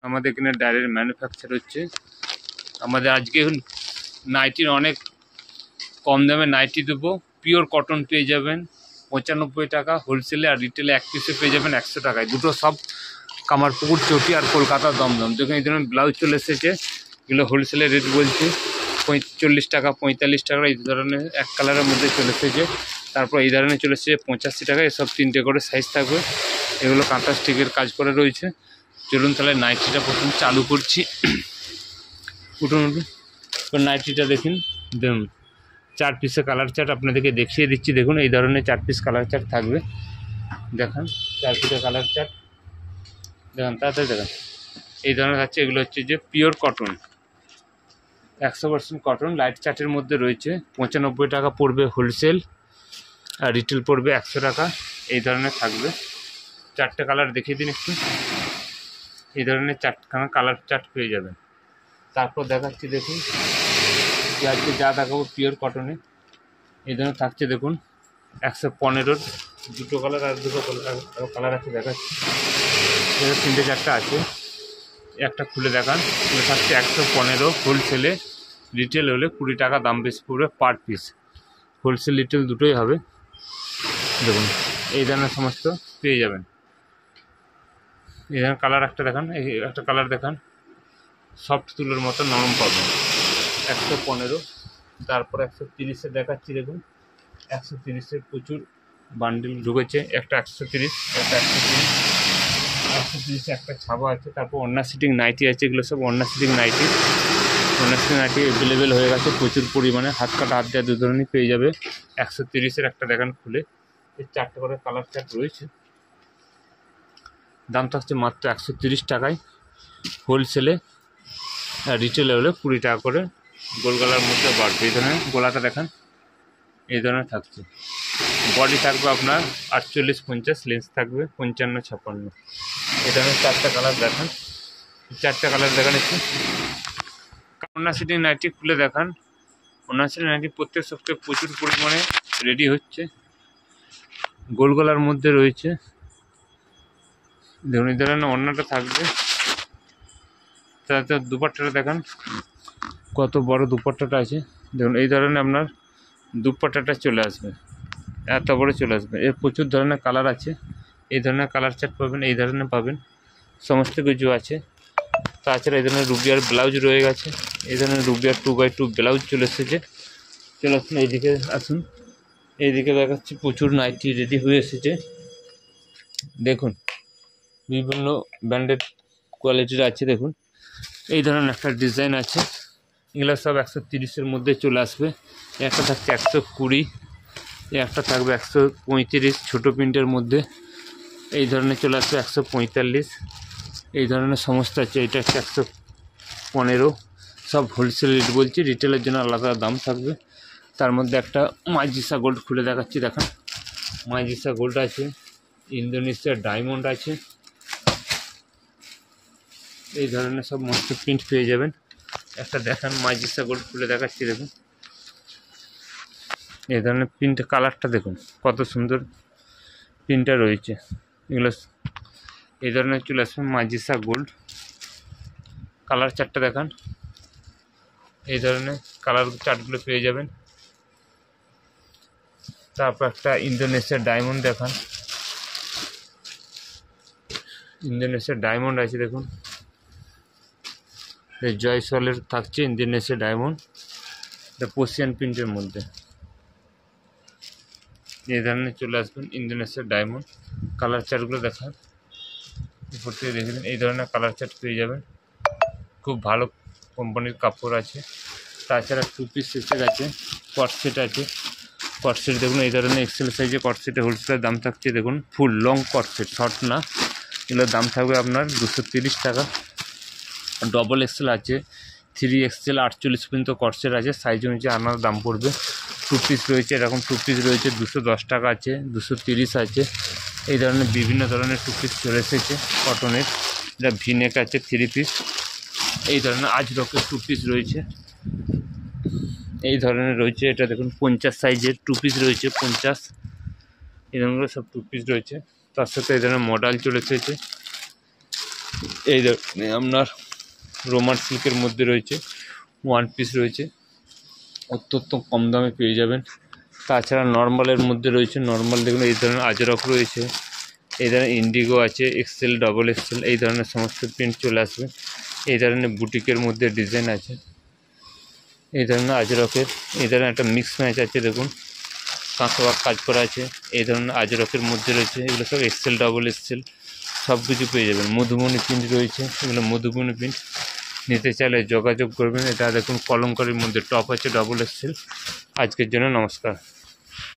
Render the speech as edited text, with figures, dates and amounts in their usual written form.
আমাদের এখানে direct manufacture হচ্ছে। আমাদের আজকে নাইটির অনেক কম দামে নাইটি দেবো। পিওর কটন পেয়ে যাবেন 95 টাকা হোলসেলে, আর রিটেলে এক পিসে পেয়ে যাবেন 100 টাকায়। দুটো সব কামারপুকুর চটি আর কলকাতা দমদম। দেখুন এই ধরনের ব্লাউজ চলে এসেছে, এগুলো হোলসেলের রেট বলছি 40 টাকা 45 টাকা। এই ধরনের এক কালারের মধ্যে চলে এসেছে। তারপর এই ধরনের চলে এসেছে 85 টাকা। এসব 3টে করে সাইজ থাকবে। এগুলো কাঁথা স্টিকের কাজ করে রয়েছে। চলুন তাহলে নাইটিটা প্রথম চালু করছি। উঠুন নাইটিটা দেখুন, 4 পিসে কালার চার্ট আপনাদেরকে দেখিয়ে দিচ্ছি। দেখুন এই ধরনের 4 পিস কালার চার্ট থাকবে। দেখান 4 পিসের কালার চার্ট দেখান, তাড়াতাড়ি দেখান। এই ধরনের আছে। এগুলো হচ্ছে যে পিওর কটন, 100% কটন। লাইট চার্টের মধ্যে রয়েছে। 95 টাকা পড়বে হোলসেল, আর রিটেল পড়বে 100 টাকা। এই ধরনের থাকবে। 4টে কালার দেখিয়ে দিন একটু। এই ধরনের 4খানা কালার চার্ট পেয়ে যাবেন। তারপর দেখাচ্ছি দেখুন আজকে যা দেখাবো পিওর কটনে। এই ধরনের থাকছে দেখুন 115 দুটো কালার আর দুটো কালার আছে। দেখাচ্ছি 3টে 4টে আছে। একটা খুলে দেখান। খুলে থাকছে 115 হোলসেলে, রিটেল হলে 20 টাকা দাম বেশি পড়বে পার পিস। হোলসেল রিটেল দুটোই হবে। দেখুন এই ধরনের সমস্ত পেয়ে যাবেন। এই ধরনের কালার একটা দেখান, এই একটা কালার দেখান। সফট তুলোর মতো নরম পাবেন 115। তারপর 130-এ দেখাচ্ছি দেখুন। 130-এর প্রচুর বান্ডিল ঢুকেছে। একটা 130, একটা 130, 130 একটা ছাপা আছে। তারপর ওড়না সিটিং নাইটি আছে। এগুলো সব ওড়না সিটিং নাইটি। ওড়না সিটিং নাইটি অ্যাভেলেবেল হয়ে গেছে প্রচুর পরিমাণে। হাত কাটা হাত দেওয়া দু ধরনের পেয়ে যাবে। 130-এর একটা দেখান খুলে। এই 4টে করে কালার চার্ট রয়েছে। দাম থাকছে মাত্র 130 টাকায় হোলসেলে, আর রিটেলে হলে 20 টাকা করে। গোল গলার মধ্যে বাড়বে। এই ধরনের গলাটা দেখান। এই ধরনের থাকছে। বডি থাকবে আপনার 48-50, লেন্স থাকবে 55-56। এই ধরনের 4টে কালার দেখান। 4টে কালার দেখান একটু। ওড়না সিটিং নাইটি খুলে দেখান। ওড়না সিটিং নাইটি প্রত্যেক সপ্তাহে প্রচুর পরিমাণে রেডি হচ্ছে। গোল গলার মধ্যে রয়েছে। দেখুন এই ধরনের ওড়নাটা থাকবে। তারপর দুপাট্টাটা দেখান, কত বড় দুপাট্টাটা আছে। দেখুন এই ধরনের আপনার দুপাট্টাটা চলে আসবে, এত বড় চলে আসবে। এর প্রচুর ধরনের কালার আছে। এই ধরনের কালার চার্ট পাবেন, এই ধরনের পাবেন, সমস্ত কিছু আছে। তাছাড়া এই ধরনের রুবিয়ার ব্লাউজ রয়ে গেছে। এই ধরনের রুবিয়ার 2x2 ব্লাউজ চলে এসেছে। চলে আসুন এইদিকে আসুন। এইদিকে দেখাচ্ছি প্রচুর নাইটি রেডি হয়ে এসেছে। দেখুন বিভিন্ন ব্র্যান্ডেড কোয়ালিটির আছে। দেখুন এই ধরনের একটা ডিজাইন আছে। এগুলো সব 130-এর মধ্যে চলে আসবে। একটা থাকছে 120, একটা থাকবে 135 ছোটো প্রিন্টের মধ্যে। এই ধরনের চলে আসবে 145। এই ধরনের সমস্ত আছে। এটা হচ্ছে 115। সব হোলসেল রেট বলছি, রিটেলের জন্য আলাদা দাম থাকবে। তার মধ্যে একটা মাইজিসা গোল্ড খুলে দেখাচ্ছি। দেখান মাইজিসা গোল্ড আছে, ইন্দোনেশিয়ার ডায়মন্ড আছে। এই ধরনের সব মস্ত প্রিন্ট পেয়ে যাবেন। একটা দেখান মাইজিসা গোল্ড খুলে দেখাচ্ছি। দেখুন এই ধরনের প্রিন্ট কালারটা দেখুন কত সুন্দর প্রিন্টটা রয়েছে। এগুলো এই ধরনের চলে আসবে মাইজিসা গোল্ড। কালার চার্টটা দেখান। এই ধরনের কালার চার্টগুলো পেয়ে যাবেন। তারপর একটা ইন্দোনেশিয়ার ডায়মন্ড দেখান। ইন্দোনেশিয়ার ডায়মন্ড আছে দেখুন। জয়সওয়ালের থাকছে ইন্দোনেশিয়া ডায়মন্ড, এটা পার্সিয়ান প্রিন্টের মধ্যে। এই ধরনের চলে আসবেন ইন্দোনেশিয়ার ডায়মন্ড। কালার চার্টগুলো দেখান, উপর থেকে দেখে দিন। এই ধরনের কালার চার্ট পেয়ে যাবেন। খুব ভালো কোম্পানির কাপড় আছে। তাছাড়া 2 পিস এসে গেছে, কটসেট আছে। কটসেট দেখুন এই ধরনের এক্সেল সাইজে কটসেটে হোলসেলের দাম থাকছে দেখুন। ফুল লং কটসেট, শর্ট না। এগুলোর দাম থাকবে আপনার 230 টাকা। ডবল এক্সেল আছে, 3XL 48 পর্যন্ত কটসেট আছে। সাইজ অনুযায়ী আপনার দাম পড়বে। 2 পিস রয়েছে, এরকম 2 পিস রয়েছে 210 টাকা আছে, 230 আছে। এই ধরনের বিভিন্ন ধরনের 2 পিস চলে এসেছে কটনের। এটা ভিনেক আছে 3 পিস। এই ধরনের আজরকের 2 পিস রয়েছে। এই ধরনের রয়েছে, এটা দেখুন 50 সাইজের 2 পিস রয়েছে 50। এই ধরনের সব 2 পিস রয়েছে। তার সাথে এই ধরনের মডেল চলে এসেছে। এই ধরনের আপনার রোমান সিল্কের মধ্যে রয়েছে, ওয়ান পিস রয়েছে, অত্যন্ত কম দামে পেয়ে যাবেন। তাছাড়া নর্মালের মধ্যে রয়েছে, নর্মাল দেখুন এই ধরনের আজরক রয়েছে, এই ধরনের ইন্ডিগো আছে, এক্সেল, ডবল এক্সেল, এই ধরনের সমস্ত প্রিন্ট চলে আসবে। এই ধরনের বুটিকের মধ্যে ডিজাইন আছে, এই ধরনের আজরকের, এই ধরনের একটা মিক্স ম্যাচ আছে, দেখুন কাঁচা কাজ করা আছে, এই ধরনের আজরকের মধ্যে রয়েছে। এগুলো সব এক্সেল, ডবল এক্সেল সব কিছু পেয়ে যাবেন। মধুবনী প্রিন্ট রয়েছে, এগুলো মধুবনী প্রিন্ট, নিতে চাইলে যোগাযোগ করবেন। এটা দেখুন কলমকারির মধ্যে টপ আছে, ডবল এক্সেল। আজকের জন্য নমস্কার।